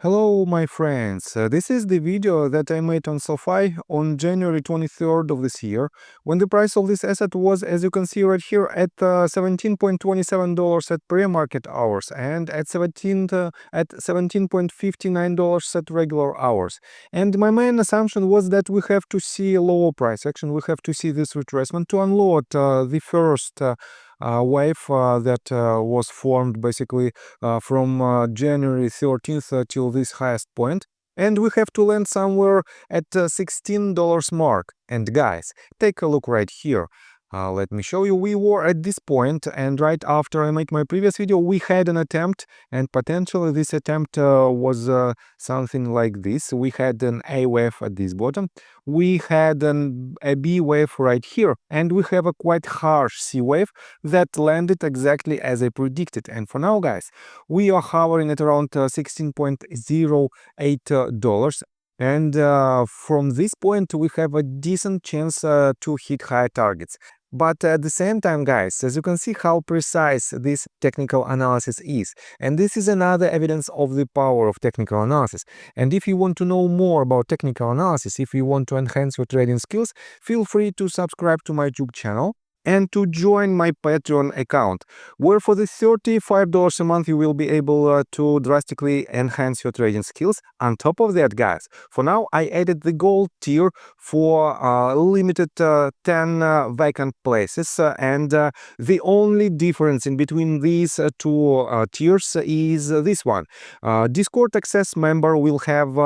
Hello my friends, this is the video that I made on SOFI on January 23rd of this year, when the price of this asset was, as you can see right here, at $17.27 at pre-market hours and at $17.59 at regular hours. And my main assumption was that we have to see a lower price action, we have to see this retracement to unload the first wave that was formed basically from January 13th till this highest point. And we have to land somewhere at $16 mark. And guys, take a look right here. Let me show you. We were at this point, and right after I made my previous video, we had an attempt, and potentially this attempt was something like this. We had an A wave at this bottom, we had a B wave right here, and we have a quite harsh C wave that landed exactly as I predicted. And for now, guys, we are hovering at around $16.08. And from this point, we have a decent chance to hit higher targets. But at the same time, guys, as you can see how precise this technical analysis is. And this is another evidence of the power of technical analysis. And if you want to know more about technical analysis, if you want to enhance your trading skills, feel free to subscribe to my YouTube channel and to join my Patreon account, where for the $35 a month you will be able to drastically enhance your trading skills. On top of that, guys, for now I added the gold tier for limited 10 vacant places, and the only difference in between these two tiers is this one. Discord access member will have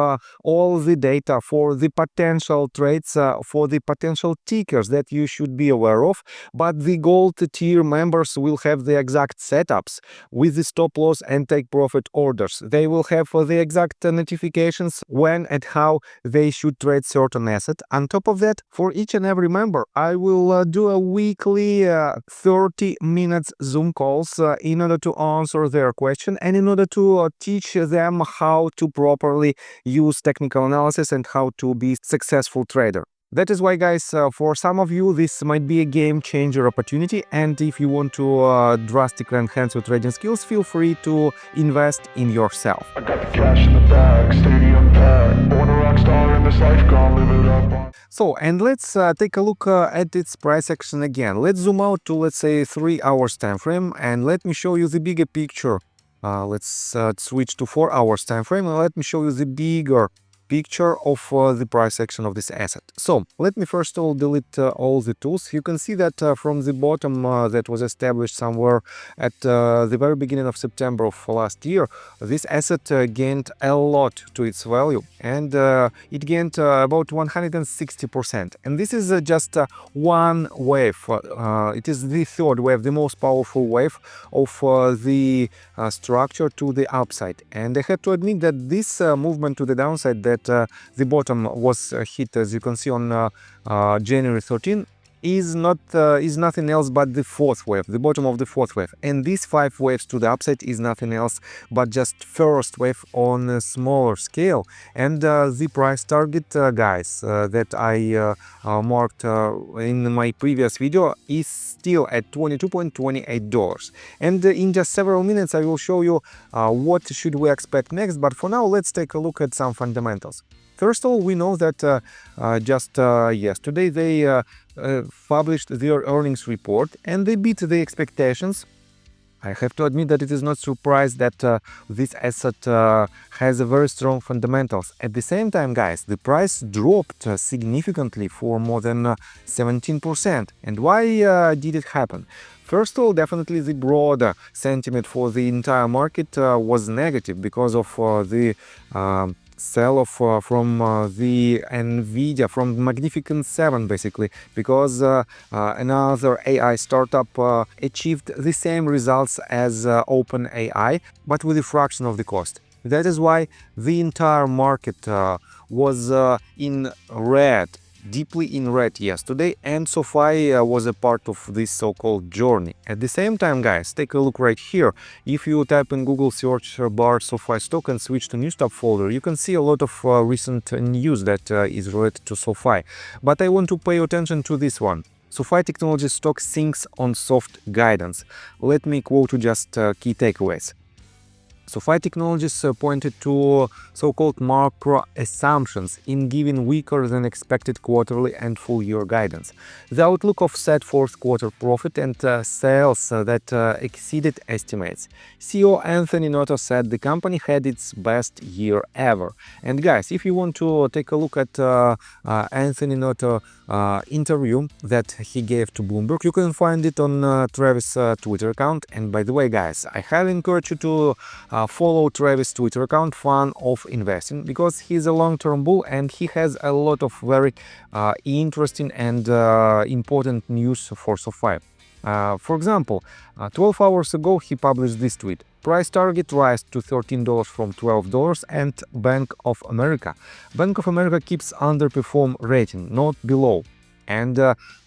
all the data for the potential trades, for the potential tickers that you should be aware of. But the gold tier members will have the exact setups with the stop loss and take profit orders. They will have the exact notifications when and how they should trade certain asset. On top of that, for each and every member, I will do a weekly 30 minutes Zoom calls in order to answer their question and in order to teach them how to properly use technical analysis and how to be successful trader. That is why, guys, for some of you, this might be a game changer opportunity. And if you want to drastically enhance your trading skills, feel free to invest in yourself. I got the cash in the bag, stadium packed, born a rock star in this life, gonna live it up. So, and let's take a look at its price action again. Let's zoom out to, let's say, 3 hours time frame, and let me show you the bigger picture. Let's switch to 4 hours time frame, and let me show you the bigger picture of the price action of this asset. So let me first of all delete all the tools. You can see that from the bottom that was established somewhere at the very beginning of September of last year, this asset gained a lot to its value, and it gained about 160%. And this is just one wave. It is the third wave, the most powerful wave of the structure to the upside. And I have to admit that this movement to the downside, that the bottom was hit, as you can see, on January 13, is nothing else but the fourth wave, the bottom of the fourth wave. And these 5 waves to the upside is nothing else but just first wave on a smaller scale. And the price target, guys, that I marked in my previous video is still at $22.28. And in just several minutes I will show you what should we expect next. But for now, let's take a look at some fundamentals. First of all, we know that just yesterday they published their earnings report and they beat the expectations. I have to admit that it is not surprised that this asset has a very strong fundamentals. At the same time, guys, the price dropped significantly for more than 17%. And why did it happen? First of all, definitely the broader sentiment for the entire market was negative because of the sell-off from the Nvidia, from Magnificent 7, basically, because another AI startup achieved the same results as OpenAI, but with a fraction of the cost. That is why the entire market was in red, deeply in red yesterday, and SOFI was a part of this so-called journey. At the same time, guys, take a look right here. If you type in Google search bar SOFI stock and switch to news tab folder, you can see a lot of recent news that is related to SOFI. But I want to pay attention to this one. SOFI technology stock sinks on soft guidance. Let me quote you just key takeaways. SOFI Technologies pointed to so-called macro assumptions in giving weaker than expected quarterly and full-year guidance. The outlook offset fourth quarter profit and sales that exceeded estimates. CEO Anthony Noto said the company had its best year ever. And guys, if you want to take a look at Anthony Noto interview that he gave to Bloomberg, you can find it on Travis' Twitter account. And by the way, guys, I highly encourage you to follow Travis' Twitter account, Fan of Investing, because he's a long-term bull and he has a lot of very interesting and important news for SOFI. For example, 12 hours ago he published this tweet. Price target rise to $13 from $12 and Bank of America. Bank of America keeps underperform rating, not below. And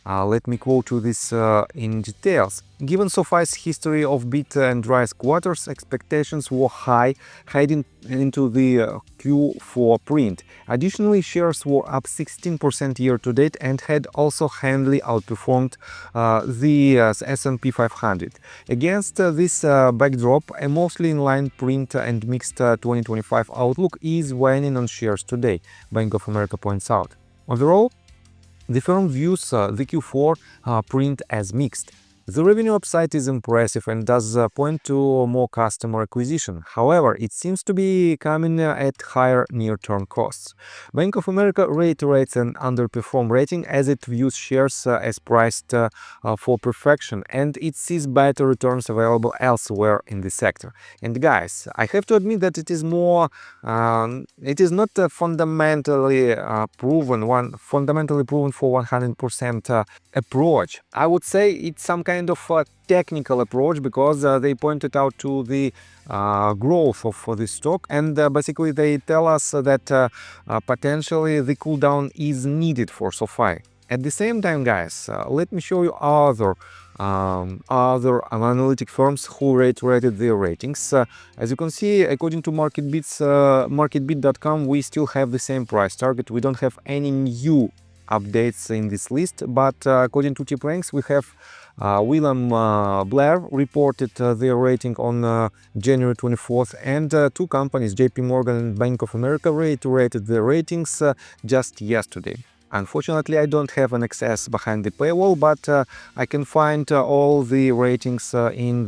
let me quote you this in details. Given SOFI's history of beat and rise quarters, expectations were high heading into the Q4 print. Additionally, shares were up 16% year to date and had also handily outperformed the S&P 500. Against this backdrop, a mostly in-line print and mixed 2025 outlook is waning on shares today, Bank of America points out. Overall, the firm views the Q4 print as mixed. The revenue upside is impressive and does point to more customer acquisition. However, it seems to be coming at higher near-term costs. Bank of America reiterates an underperform rating as it views shares as priced for perfection, and it sees better returns available elsewhere in the sector. And guys, I have to admit that it is not a fundamentally proven for 100% approach. I would say it's some kind of a technical approach because they pointed out to the growth of the stock, and basically they tell us that potentially the cool down is needed for SOFI. At the same time, guys, let me show you other analytic firms who reiterated their ratings. As you can see, according to marketbeat.com, we still have the same price target. We don't have any new updates in this list, but according to TipRanks, we have William Blair reported their rating on January 24th, and two companies, JP Morgan and Bank of America, reiterated their ratings just yesterday. Unfortunately, I don't have an access behind the paywall, but I can find all the ratings in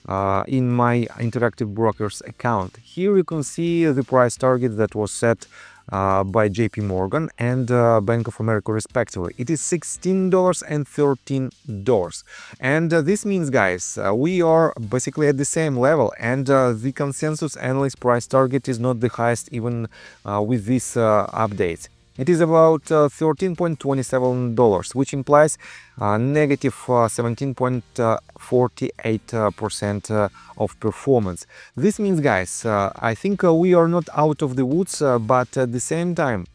my Interactive Brokers account. Here you can see the price target that was set by JP Morgan and Bank of America respectively. It is $16 and $13. And this means, guys, we are basically at the same level, and the consensus analyst price target is not the highest even with these updates. It is about $13.27, which implies negative 17.48% of performance. This means, guys, I think we are not out of the woods, but at the same time,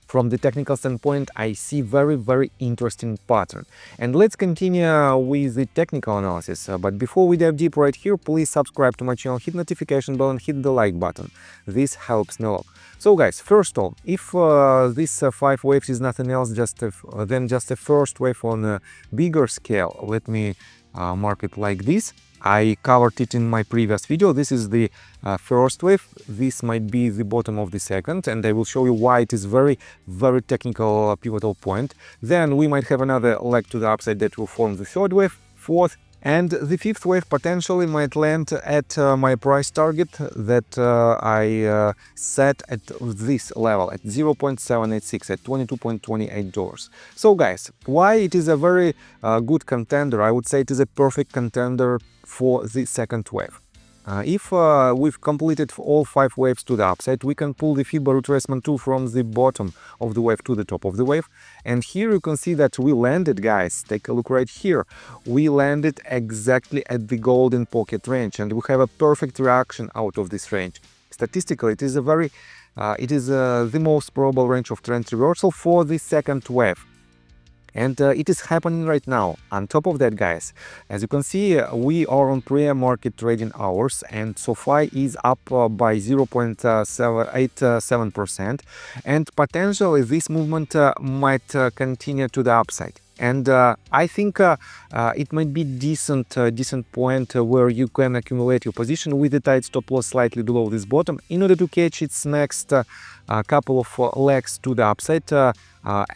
from the technical standpoint, I see very interesting pattern. And let's continue with the technical analysis. But before we dive deep right here, please subscribe to my channel, hit notification bell and hit the like button. This helps me a lot. So guys, first of all, if this 5 waves is nothing else than just a first wave on a bigger scale, let me mark it like this. I covered it in my previous video. This is the first wave. This might be the bottom of the second, and I will show you why it is very technical pivotal point. Then we might have another leg to the upside that will form the third wave, fourth, and the fifth wave potentially might land at my price target that I set at this level, at 0.786, at $22.28. So guys, why it is a very good contender? I would say it is a perfect contender for the second wave. If we've completed all 5 waves to the upside, we can pull the FIBA retracement tool from the bottom of the wave to the top of the wave. And here you can see that we landed, guys. Take a look right here. We landed exactly at the golden pocket range, and we have a perfect reaction out of this range. Statistically, it is the most probable range of trend reversal for the second wave. And it is happening right now. On top of that, guys, as you can see, we are on pre-market trading hours, and SOFI is up by 0.87%, and potentially this movement might continue to the upside. And I think it might be decent point where you can accumulate your position with the tight stop loss slightly below this bottom in order to catch its next couple of legs to the upside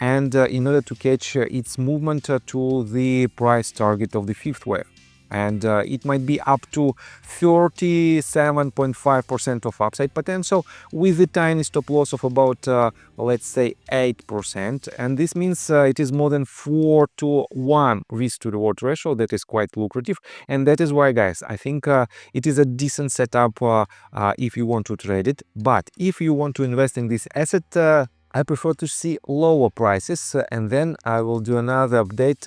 and in order to catch its movement to the price target of the fifth wave. And it might be up to 37.5% of upside potential with a tiny stop loss of about let's say 8%, and this means it is more than 4-to-1 risk to reward ratio. That is quite lucrative, and that is why, guys, I think it is a decent setup if you want to trade it. But if you want to invest in this asset, I prefer to see lower prices, and then I will do another update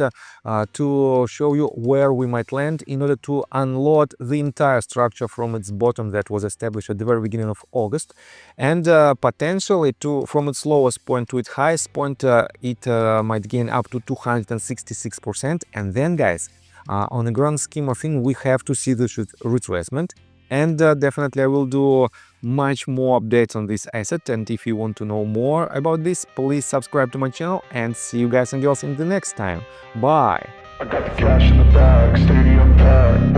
to show you where we might land in order to unload the entire structure from its bottom that was established at the very beginning of August, and potentially from its lowest point to its highest point it might gain up to 266%. And then, guys, on the grand scheme of things, we have to see the retracement. And definitely I will do much more updates on this asset. And if you want to know more about this, please subscribe to my channel, and see you guys and girls in the next time. Bye! I got the cash in the bag, stadium packed.